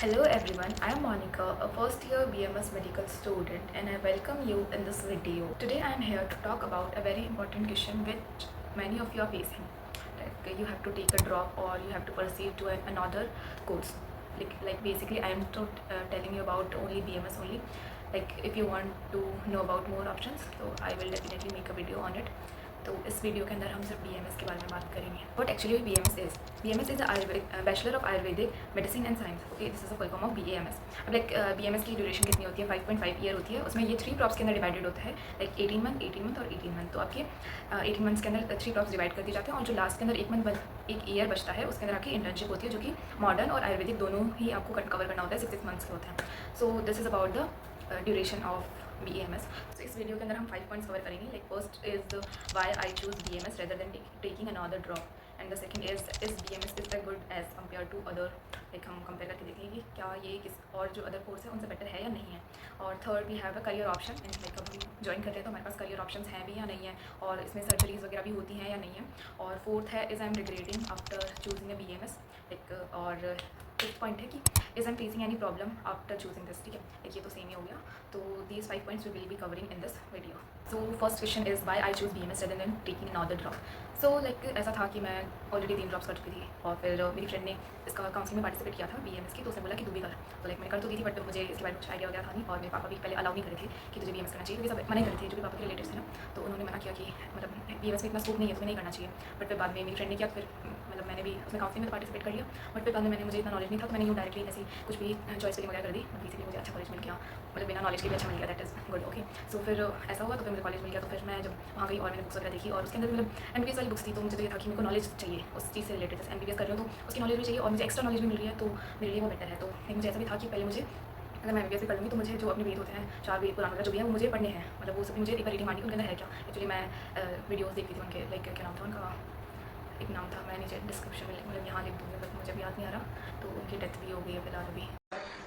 Hello everyone, I am Monica, a first year BMS medical student, and I welcome you in this video. Today I am here to talk about a very important question which many of you are facing. Like you have to take a drop or you have to proceed to another course. Like basically I am telling you about only BMS only. Like if you want to know about more options, so I will definitely make a video on it. तो इस video के अंदर हम सिर्फ BMS के बारे में बात करेंगे. What actually BMS is a Bachelor of Ayurvedic Medicine and Science. Okay, this is a full form of BAMS. अब लाइक BMS की ड्यूरेशन कितनी होती है? 5.5 ईयर होती है. उसमें ये 3 प्रॉप्स के अंदर डिवाइडेड होता है, लाइक 18 मंथ और 18 मंथ. तो आपके 18 मंथ्स के अंदर 3 प्रॉप्स डिवाइड कर दिए जाते हैं और जो लास्ट के अंदर एक ईयर बचता है उसके अंदर आपकी इंटर्नशिप होती है, जो कि मॉडर्न और आयुर्वेदिक दोनों ही आपको कवर करना होता है. 6 मंथ्स के होते हैं. So this is about the duration of BAMS. So इस वीडियो के अंदर हम 5 पॉइंट्स कवर करेंगे. Like first is why I choose BMS rather than taking another drop, and the second is BMS is the good edge compare to other. Like हम कंपेयर करके देखेंगे कि क्या ये किस और जो अदर कोर्स है उनसे बेटर है या नहीं है. और third we have a career option, and like अब हम ज्वाइन कर रहे हैं तो हमारे पास करियर ऑप्शंस हैं भी या नहीं है, और इसमें सर्जरीज वगैरह भी होती हैं या नहीं है. और फोर्थ है is I am regretting after choosing a BMS. Like और फिफ्थ पॉइंट है कि is I am facing any problem after choosing this. ठीक है, एक ये तो सेम ही हो गया. तो these 5 points we will be covering in this video. So first question is why I choose BMS rather than taking another drop. So like ऐसा था कि मैं ऑलरेडी 3 ड्रॉप्स कर चुकी थी, और फिर मेरी फ्रेंड ने इसका काउंसलिंग में पार्टिसिपेट किया था BMS की, तो उसने बोला कि तू भी कर. तो लाइक मैंने कर तो दी थी, बट मुझे इसके बारे में कुछ आइडिया वगैरह था नहीं, और मेरे पापा भी पहले अलाउ नहीं करे थे कि तुझे BMS करना चाहिए, क्योंकि सब मना करे थे जो भी पापा के रिलेटिव्स थे ना. तो उन्होंने मना किया कि मतलब BMS में इतना स्कोप नहीं है, तुम्हें नहीं करना चाहिए. बट फिर बाद में मेरी फ्रेंड ने किया, फिर मतलब मैंने भी उसमें काउंसलिंग में पार्टिसिपेट कर लिया. बट फिर बाद में मुझे इतना नॉलेज नहीं था, तो मैंने यूँ डायरेक्टली ऐसी कुछ भी चॉइस फिलिंग वगैरह कर दी. बेसिकली मुझे अच्छा कॉलेज मिल गया, मतलब बिना नॉलेज के भी अच्छा मिल गया. That is good. ओके, सो फिर ऐसा हुआ, तो फिर मुझे कॉलेज मिल गया. तो फिर मैं जब वहाँ गई और मैंने बुक्स वगैरह देखी, और उसके अंदर मतलब MBBS वाली बुक्स थी, तो मुझे तो ये था कि मेरे को नॉलेज चाहिए उस चीज़ से रिलेटेड. जैसे MBBS कर रही हूँ तो उसकी नॉलेज भी चाहिए, और मुझे एक्स्ट्रा नॉलेज भी मिल रही है, तो मेरे लिए वो बेटर है. तो मुझे ऐसा भी था कि पहले मुझे अगर मैं MBBS भी कर लूँगी तो मुझे जो अपने वेद होते हैं, 4 वेद पुराण वगैरह जो भी है वो मुझे पढ़ने हैं. मतलब वो सब मुझे एक बार रीडिंग मारनी उनके अंदर है क्या. एक्चुअली मैं वीडियोज़ देखती थी उनके, लाइक क्या नाम था उनका, एक नाम था, मैं नीचे डिस्क्रिप्शन में मतलब यहाँ लिख दूँगी, बट मुझे भी याद नहीं आ रहा. तो उनकी डेथ भी हो गई है फिलहाल अभी.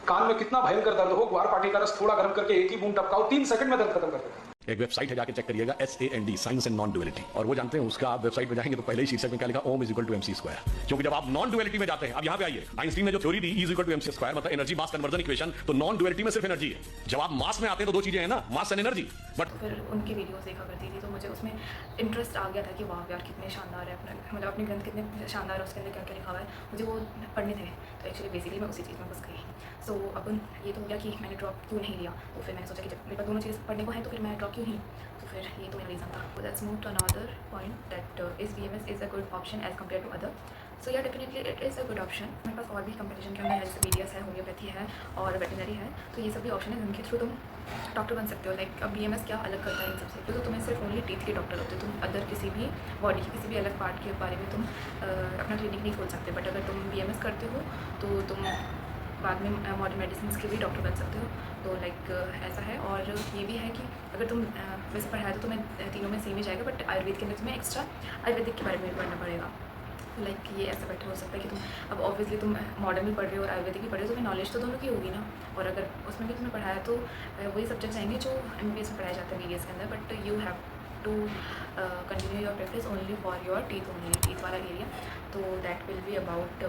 कान में कितना भयंकर दर्द हो, ग्वार पार्टी का रस थोड़ा गर्म करके एक ही बूंद टपकाओ, 3 सेकंड में दर्द खत्म कर देता है. एक वेबसाइट है, जाके चेक करिएगा, SAND, science and non duality. और वो जानते हैं उसका, आप वेबसाइट पे जाएंगे तो पहले ही शीर्षक में क्या लिखा, ओम is equal to MC square. क्योंकि जब आप नॉन डुअलिटी में जाते हैं, अब यहाँ पे आइए, आइंस्टीन ने जो थ्योरी दी E is equal to MC square, मतलब एनर्जी मास कन्वर्जन इक्वेशन, तो नॉन डुअलिटी में सिर्फ एनर्जी है. जब आप मास में आते हैं तो 2 चीजें हैं ना, मास एंड एनर्जी. बट फिर उनकी वीडियोस देखा करती थी, तो मुझे उसमें इंटरेस्ट आ गया था कि वाह यार कितने शानदार है, मतलब अपने ग्रंथ कितने शानदार है, उसके अंदर क्या क्या लिखा हुआ है, मुझे वो पढ़ने थे. तो एक्चुअली बेसिकली मैं उसी चीज़ में घुस गई. सो अब ये तो हो गया कि मैंने ड्रॉप क्यों नहीं लिया. तो फिर मैंने सोचा कि जब मेरे पास दोनों चीज़ पढ़ने को है तो फिर मैं ड्रॉप क्यों नहीं. तो फिर ये तो मेरा रीज़न था. तो that's move to another point that is BMS is a good option as compare to other. So yeah definitely it is a good option. मेरे पास और भी कंपटीशन के अंदर है, जैसे BDS है, होम्योपैथी है और वेटनरी है. तो ये सब भी ऑप्शन है जिनके थ्रू तुम डॉक्टर बन सकते हो. लाइक अब BMS क्या अलग करता है इन सबसे, तो तुम्हें सिर्फ ओनली टीथ के डॉक्टर होते हो. तुम अदर किसी भी बॉडी के किसी भी अलग पार्ट के बारे में तुम अपना क्लिनिक नहीं खोल सकते. बट अगर तुम BMS करते हो तो तुम बाद में मॉडर्न मेडिसिन के भी डॉक्टर बन सकते हो. तो लाइक ऐसा है. और ये भी है कि अगर तुम वैसे पढ़ाए तो तुम्हें तीनों में सेम ही जाएगा, बट आयुर्वेद के अंदर तुम्हें एक्स्ट्रा आयुर्वेदिक के बारे में पढ़ना पड़ेगा. लाइक ये ऐसा बेटर हो सकता है कि तुम अब ऑब्वियसली तुम मॉडर्न भी पढ़ रहे हो और आयुर्वेदिक भी पढ़ रहे हो, तुम्हें नॉलेज तो दोनों की होगी ना. और अगर उसमें भी तुम्हें पढ़ाया तो वही सब्जेक्ट्स आएंगे जो MBBS में पढ़ाए जाते हैं BDS के अंदर. But you have to continue your practice only for your teeth, only teeth वाला एरिया. तो that will be about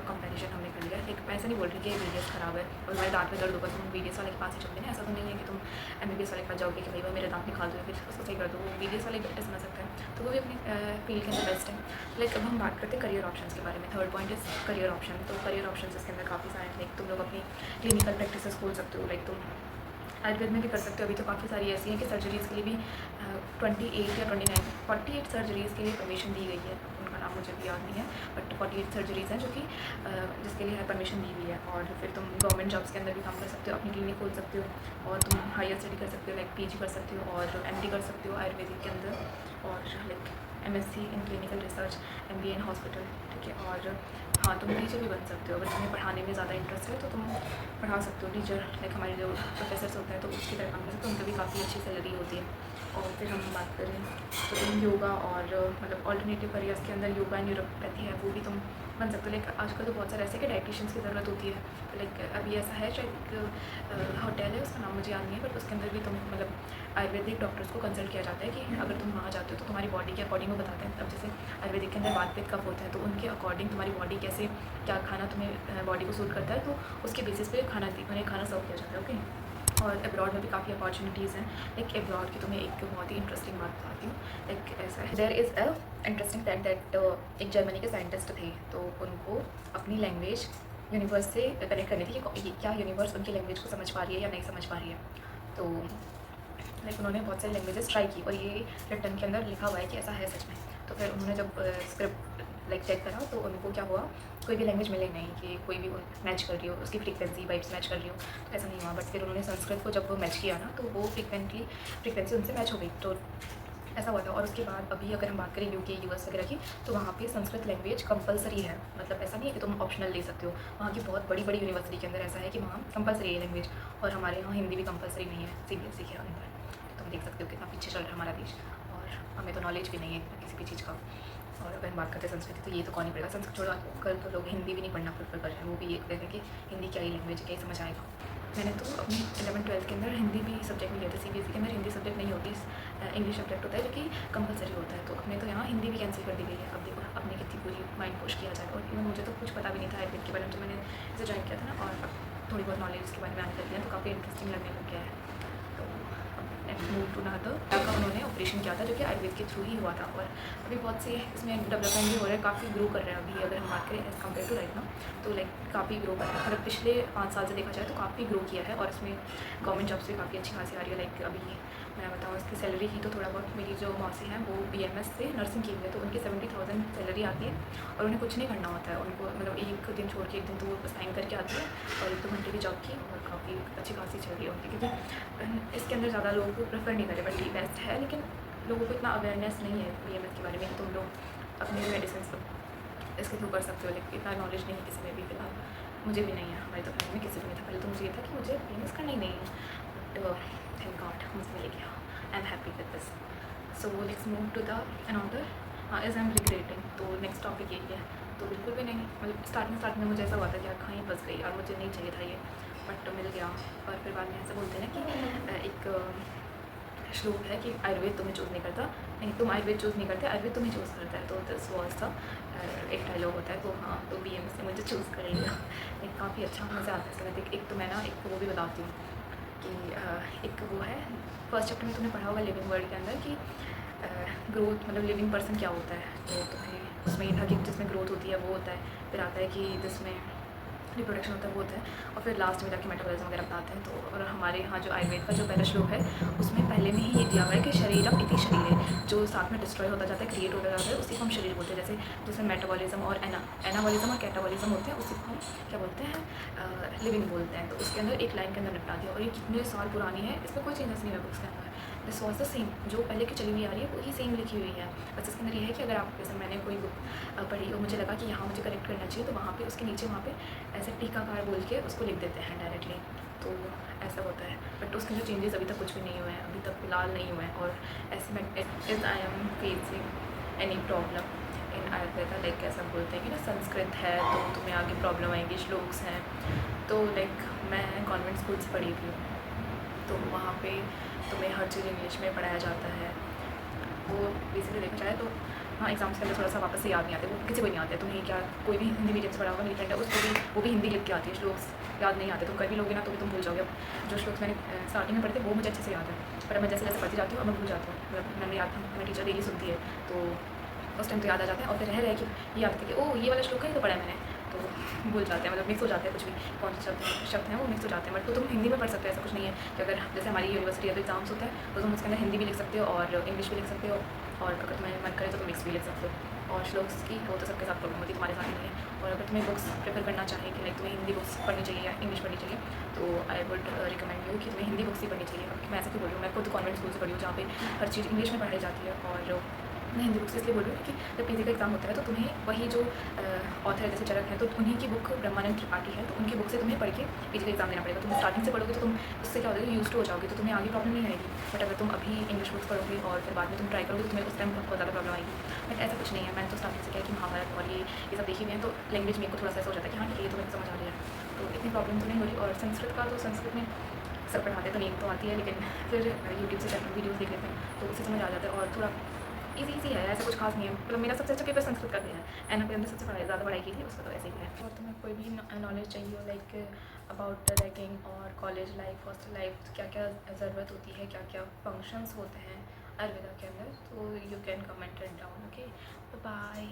comparison हमने कर लिया. एक ऐसा नहीं बोल रही कि BDS खराब है और हमारे दांत में दर्द होगा तो तुम BDS वाले के पास ही चलते हैं. ऐसा तो नहीं है कि तुम MBBS वाले के पास जाओगे कि भाई वो मेरे दांत निकाल दो, फिर उसको सही कर दो. वो BDS वाले बेटर समझ सकते हैं, तो वो भी अपनी फील्ड के अंदर बेस्ट है. लाइक अब हम बात करते हैं करियर ऑप्शंस के बारे में. Third point is career option. तो करियर ऑप्शन इसके अंदर काफ़ी सारे. लाइक तुम लोग अपनी क्लिनिकल प्रैक्टिस खोल सकते हो. लाइक तुम आयुर्वेद में भी कर सकते हो. अभी तो काफ़ी सारी ऐसी हैं कि सर्जरीज़ के लिए भी 28 या 29 48 सर्जरीज़ के लिए परमिशन दी गई है. उनका नाम मुझे भी याद नहीं है, बट 48 सर्जरीज़ हैं जो कि जिसके लिए परमिशन दी हुई है. और फिर तुम गवर्नमेंट जॉब्स के अंदर भी काम कर सकते हो, अपनी क्लिनिक खोल सकते हो, और तुम हायर स्टडी कर सकते हो. लाइक PG कर सकते हो और MD कर सकते हो आयुर्वेदिक के अंदर, और like MSc in clinical research, MBA in hospital. ठीक है. और हाँ, तुम टीचर भी बन सकते हो. अगर तुम्हें पढ़ाने में ज़्यादा इंटरेस्ट है तो तुम पढ़ा सकते हो. टीचर लाइक हमारे जो प्रोफेसर्स होते हैं तो उसकी तरह काम कर सकते हो. उनकी भी काफ़ी अच्छी सैलरी होती है. और फिर हम बात करें तो तुम योगा और मतलब ऑल्टरनेटिव करियर्स के अंदर योगा एंड न्यूरोपैथी है, वो भी तुम बन सकते हो. लाइक आजकल तो बहुत सारे ऐसे कि डाइटिशियंस की ज़रूरत होती है. तो लाइक अभी ऐसा है, शायद एक होटल है, उसका नाम मुझे याद नहीं है, बट उसके अंदर भी तुम मतलब आयुर्वेदिक डॉक्टर्स को कंसल्ट किया जाता है कि अगर तुम वहाँ जाते हो तो तुम्हारी बॉडी के अकॉर्डिंग वो बताते हैं. अब जैसे आयुर्वेदिक के अंदर वात पित्त कफ होता है, तो उनके अकॉर्डिंग तुम्हारी बॉडी कैसे जैसे क्या खाना तुम्हें बॉडी को सूट करता है तो उसके बेसिस पे खाना सर्व किया जाता है। ओके, और एब्रॉड में भी काफ़ी अपॉर्चुनिटीज़ हैं। लाइक एब्रॉड की तुम्हें एक बहुत ही इंटरेस्टिंग बात बताती हूँ। लाइक ऐसा है, there is a interesting fact that एक जर्मनी के साइंटिस्ट थे, तो उनको अपनी लैंग्वेज यूनिवर्स से कनेक्ट करनी थी कि क्या यूनिवर्स उनकी लैंग्वेज को समझ पा रही है या नहीं समझ पा रही है। तो लाइक उन्होंने बहुत सारी लैंग्वेजेस ट्राई की और ये रिटर्न के अंदर लिखा हुआ है कि ऐसा है सच में। तो फिर उन्होंने जब स्क्रिप्ट लाइक चेक करा तो उनको क्या हुआ, कोई भी लैंग्वेज मिले नहीं कि कोई भी मैच कर रही हो, उसकी फ्रीक्वेंसी वाइब्स मैच कर रही हो, तो ऐसा नहीं हुआ। बट फिर उन्होंने संस्कृत को जब वो मैच किया ना तो वो फ्रीक्वेंसी उनसे मैच हो गई, तो ऐसा हुआ था। और उसके बाद अभी अगर हम बात करें यूके यूएस वगैरह की, तो वहाँ पे संस्कृत लैंग्वेज कंपलसरी है। मतलब ऐसा नहीं है कि तुम ऑप्शनल ले सकते हो। वहाँ की बहुत बड़ी बड़ी यूनिवर्सिटी के अंदर ऐसा है कि वहाँ कंपलसरी है लैंग्वेज, और हमारे यहाँ हिंदी भी कंपलसरी नहीं है CBSE के अंदर। तुम देख सकते हो कितना पीछे चल रहा है हमारा देश, और हमें तो नॉलेज भी नहीं है इतना किसी भी चीज़ का। और अगर हम बात करते हैं संस्कृत, तो ये तो कौन ही पड़ेगा। संस्कृत छोड़ो आजकल तो लोग हिंदी भी नहीं पढ़ना प्रेफर कर रहे हैं। वो भी ये कहते हैं कि हिंदी क्या ही लैंग्वेज है, क्या ही समझ आएगा। मैंने तो अपनी 11th-12th के अंदर हिंदी भी सब्जेक्ट में लिया था। CBSE के अंदर हिंदी सब्जेक्ट नहीं होती, इंग्लिश सब्जेक्ट होता है जो कि कंपलसरी होता है। तो हमने तो यहाँ हिंदी भी कैंसिल कर दी गई है। अब देखो अपने कितनी पूरी माइंड पुश किया जाएगा। और इवन मुझे तो कुछ पता भी नहीं था आयुर्वेद के बारे में, जब मैंने इसे ज्वाइन किया था ना, और अब थोड़ी बहुत नॉलेज इसके बारे में आने लगी है, तो काफ़ी इंटरेस्टिंग लगने लग गया है। मूव टू नादर का उन्होंने ऑपरेशन किया था जो कि आयुर्वेद के थ्रू ही हुआ था। और अभी बहुत से इसमें डेवलपमेंट भी हो रहा है, काफ़ी ग्रो कर रहे हैं अभी। अगर हम बात करें एज़ कम्पेयर टू राइट ना, तो लाइक काफ़ी ग्रो कर रहा है। मतलब पिछले 5 साल से देखा जाए तो काफ़ी ग्रो किया है। और इसमें गवर्नमेंट जॉब्स भी काफ़ी अच्छी खासी आ रही है। लाइक अभी मैं बताऊँ इसकी सैलरी की, तो थोड़ा बहुत मेरी जो मौसी हैं वो BMS से नर्सिंग की हुई है, तो उनकी 70,000 सैलरी आती है। और उन्हें कुछ नहीं करना होता है, उनको मतलब एक दिन छोड़ के एक दिन तो वो साइन करके आती है, और 1-2 घंटे की जॉब की, और काफ़ी अच्छी खासी चल रही है उनकी। क्योंकि इसके अंदर ज़्यादा लोग प्रेफर नहीं करे, बट ये बेस्ट है। लेकिन लोगों को इतना अवेयरनेस नहीं है BMS के बारे में कि तुम लोग अपने मेडिसिन इसके थ्रू कर सकते हो। लेकिन इतना नॉलेज नहीं है किसी में भी फिलहाल, मुझे भी नहीं है, हमारी तो फैमिली में किसी को नहीं था। पहले तो मुझे ये था कि मुझे BMS करना ही नहीं है, बट थैंक गॉड मुझे मिल गया। I am happy with this. So let's move to the another edge I am regretting. तो नेक्स्ट टॉपिक यही है। तो बिल्कुल भी नहीं, मतलब स्टार्टिंग में मुझे ऐसा हुआ था कि यार कहीं फंस गई और मुझे नहीं चाहिए था ये, बट मिल गया। और फिर बाद में ऐसा बोलते हैं ना कि एक श्लोक है कि आयुर्वेद तुम्हें चूज़ नहीं करता, नहीं तुम आयुर्वेद चूज़ नहीं करते, आयुर्वेद तुम्हें चूज़ करता है। तो दिस वॉज था एक डायलॉग होता है। तो हाँ, तो BMS ने मुझे चूज़ कर लिया। एक काफ़ी अच्छा मज़ा आता है इसमें। एक तो मैं ना एक वो भी बताती हूँ कि एक वो है, फर्स्ट चैप्टर में तुमने पढ़ा होगा लिविंग वर्ल्ड के अंदर कि ग्रोथ मतलब लिविंग पर्सन क्या होता है। तो तुम्हें उसमें ये था कि जिसमें ग्रोथ होती है वो होता है, फिर आता है कि जिसमें रिप्रोडक्शन होता है वो होता है, और फिर लास्ट में जाके मेटाबॉलिज्म वगैरह बताते हैं। तो और हमारे यहाँ जो आयुर्वेद का जो पहला श्लोक है उसमें पहले में ही ये दिया हुआ है कि शरीरम इति शरीर, जो साथ में डिस्ट्रॉय होता जाता है, क्रिएट होता जाता है, उसी को हम शरीर बोलते हैं। जैसे जिसमें मेटाबॉलिज्म और एनाबॉलिज्म और कैटाबॉलिज्म होते हैं, उसी को हम क्या बोलते हैं, लिविंग बोलते हैं। तो उसके अंदर एक लाइन के अंदर निपटा दिया, और ये कितने साल पुरानी है, इसमें कोई चेंजेस नहीं है बुक्स के अंदर। दिस वॉज द सेम, जो पहले की चली हुई आ रही है वही सेम लिखी हुई है। बस इसके अंदर ये है कि अगर आप जैसे मैंने कोई बुक पढ़ी और मुझे लगा कि यहाँ मुझे करेक्ट करना चाहिए, तो वहाँ पे उसके नीचे वहाँ पे ऐसे टीकाकार बोल के उसको लिख देते हैं डायरेक्टली। तो ऐसा होता है, बट उसके जो चेंजेस अभी तक कुछ भी नहीं हुए हैं, अभी तक फिलहाल नहीं हुए हैं। और ऐसे में is I am facing any problem in Ayurveda, like ऐसा बोलते हैं कि ना संस्कृत है तो तुम्हें आगे प्रॉब्लम आएगी, श्लोक्स हैं। तो लाइक मैं कॉन्वेंट स्कूल से पढ़ी थी, तो वहाँ पे तुम्हें हर चीज़ इंग्लिश में पढ़ाया जाता है। वो बेसिकली देखा जाए तो हाँ, एग्जाम्स के अंदर थोड़ा सा वापस से याद नहीं आते, वो किसी को नहीं आते। तुम्हें क्या कोई भी हिंदी मीडियम से पढ़ा होगा, मेरी फ्रेंड है उसको भी वो भी हिंदी लिख के आती है, श्लोक्स याद नहीं आते। तुम कर भी लोगे ना तो भी तुम भूल जाओगे। अब जो श्लोक्स मैंने स्टार्टिंग में पढ़े थे वो मुझे अच्छे से याद है, पर मैं जैसे जैसे पढ़ती जाती हूँ अब मैं भूल जाती हूँ। मतलब मैंने याद था, मेरी टीचर डेली सुनती है तो उस टाइम तो याद आ जाता है, और फिर रह कि ये याद है कि ओ ये वाला श्लोक है, ये तो पढ़ा है मैंने, तो भूल जाते हैं। मतलब मिक्स हो जाते हैं, कुछ भी कौन से शब्द हैं वो मिक्स हो जाते हैं। बट तो तुम हिंदी में पढ़ सकते हो, ऐसा कुछ नहीं है कि अगर जैसे हमारी यूनिवर्सिटी है तो एग्जाम्स होता है तो तुम उसके अंदर हिंदी भी लिख सकते हो और इंग्लिश भी लिख सकते हो, और अगर तुम्हें मन करे तो तुम मिक्स भी लिख सकते हो। और श्लोक्स की वो तो सबके साथ प्रॉब्लम होती है, तुम्हारे साथ नहीं है। और अगर तुम्हें बुक्स प्रेफर करना चाहें कि लाइक तुम्हें हिंदी बुक्स पढ़नी चाहिए या इंग्लिश पढ़नी चाहिए, तो आई वुड रिकमेंड यू कि तुम्हें हिंदी बुक्स ही पढ़नी चाहिए। अब मैं ऐसे क्यों बोल रही हूँ, मैं खुद कॉन्वेंट स्कूल से पढ़ी हूँ जहाँ पे हर चीज़ इंग्लिश में पढ़ाई जाती है। और मैं हिंदी बुक्स इसलिए बोल रही हूँ कि जब PG का एग्जाम होता है तो तुम्हें वही जो ऑथर जैसे चरक है तो उन्हीं की बुक ब्रह्मानंद त्रिपाठी है, तो उनकी बुक से तुम्हें पढ़ के PG का एग्जाम देना पड़ेगा। तुम स्टार्टिंग से पढ़ोगे तो तुम उससे क्या होगा, यूज टू हो जाओगे, तो तुम्हें आगे प्रॉब्लम नहीं आएगी। बट अगर तुम अभी इंग्लिश बुक्स पढ़ोगे और फिर बाद में तुम ट्राई करोगे तो तुम्हें उस टाइम बहुत ज़्यादा प्रॉब्लम आएगी। बट ऐसा कुछ नहीं है, मैंने तो स्टार्टिंग से किया कि महाभारत और ये सब देखी हुई है, तो लैंग्वेज मेरे को थोड़ा सा ऐसा हो जाता है कि हाँ ठीक है, तो मुझे समझ आ रही है, तो इतनी प्रॉब्लम तो नहीं हो रही। और संस्कृत का तो संस्कृत में सब पढ़ाते तो नहीं तो आती है, लेकिन फिर यूट्यूब से चैनल वीडियोज़ देख लेते हैं तो उससे समझ आ जाता है। और थोड़ा ईजी है, ऐसा कुछ खास नहीं है। मतलब मेरा सबसे अच्छा पेपर संस्कृत का गया है, एंड अभी हमने सबसे ज़्यादा पढ़ाई की थी उसका तो ऐसे ही है। और तुम्हें कोई भी नॉलेज चाहिए हो लाइक अबाउट रैगिंग और कॉलेज लाइफ, हॉस्टल लाइफ, क्या क्या ज़रूरत होती है, क्या क्या फंक्शंस होते हैं आयुर्वेदा के अंदर, तो you can comment it down. Okay, bye.